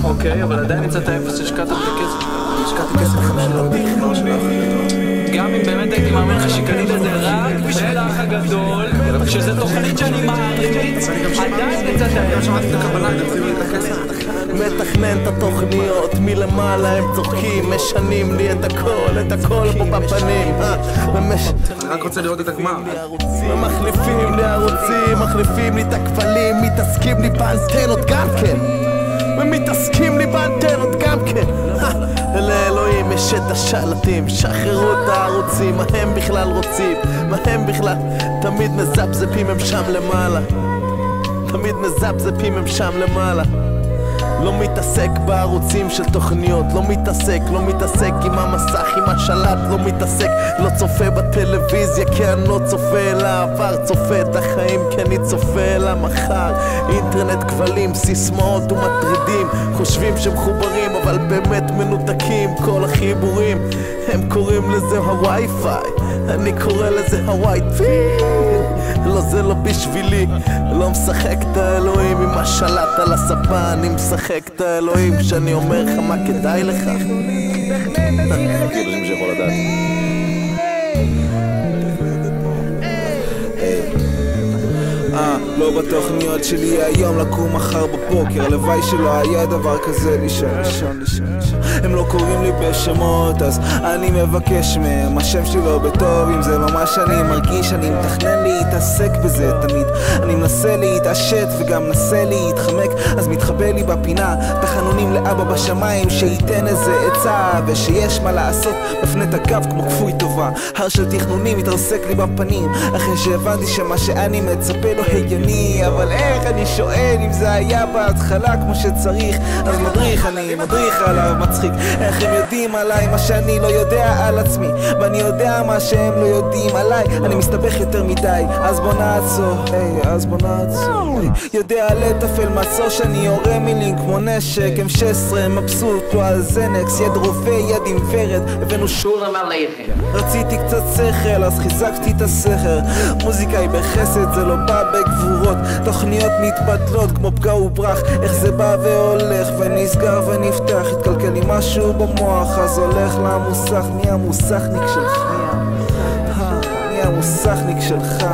אוקיי, אבל עדיין נמצאת האפס שהשקעת בכסף. השקעתי כסף גם אם באמת הייתי מאמין לך שקנית את זה רק בשביל האח הגדול, שזה תוכנית שאני מעריץ, עדיין נמצאת האפס. מתכנן את התוכניות מלמעלה, הם צוחקים, משנים לי את הכל פה בפנים. אני רק רוצה לראות את הגמר. ומחליפים לי ערוצים, מחליפים לי את הכבלים, מתעסקים לי באנטנות גם כן, ומתעסקים לי באנטנות גם כן. לאלוהים יש את השלטים, שחררו את הערוצים, מה הם בכלל רוצים? מה הם בכלל? תמיד מזפזפים הם שם למעלה, תמיד מזפזפים הם שם למעלה. לא מתעסק בערוצים של תוכניות, לא מתעסק עם המסך, עם השלט, לא מתעסק, לא צופה בטלוויזיה כי אני לא צופה אל העבר, צופה את החיים כי אני צופה אל המחר. אינטרנט, כבלים, סיסמאות ומטרידים, חושבים שהם חוברים אבל באמת מנותקים כל החיבורים. הם קוראים לזה הווי-פיי, אני קורא לזה הווי-פיי. לא, זה לא בשבילי, לא משחק את האלוהים עם השלט על הספה, אני משחק את האלוהים כשאני אומר לך מה כדאי לך. כאילו שיכול לדעת. לא בתוכניות שלי היום לקום מחר בבוקר, הלוואי שלא היה דבר כזה לישון. הם לא קוראים לי בשמות אז אני מבקש מהם, השם שלי לא בטוב אם זה לא מה שאני מרגיש. אני מתכנן להתעסק בזה תמיד, אני מנסה להתעשת וגם מנסה להתחמק, אז מתחבא לי בפינה תחנונים לאבא בשמיים שייתן איזה עצה, ושיש מה לעשות מפנה את הגב כמו כפוי טובה. הר של תכנונים מתרסק לי בפנים אחרי שהבנתי שמה שאני מצפה לא הגיוני, אבל איך אני שואל אם זה היה בהתחלה כמו שצריך. אז אני מדריך עליו מצחיק, איך הם יודעים עליי מה שאני לא יודע על עצמי, ואני יודע מה שהם לא יודעים עליי. אני מסתבך יותר מדי, אז בוא נעצור, יודע לטפל מצור שאני יורה מילים כמו נשק M16, מבסוט לא על זנקס, יד רובה יד עם ורד, הבאנו שולם עליכם. רציתי קצת שכל אז חיזקתי את הסכר, מוזיקה היא בחסד זה לא בא בגבורות, תוכניות מתבטלות כמו פגע וברח, איך זה בא והולך ונסגר ונפתח, התקלקל לי משהו במוח אז הולך למוסך. מי המוסכניק שלך? מי המוסכניק שלך?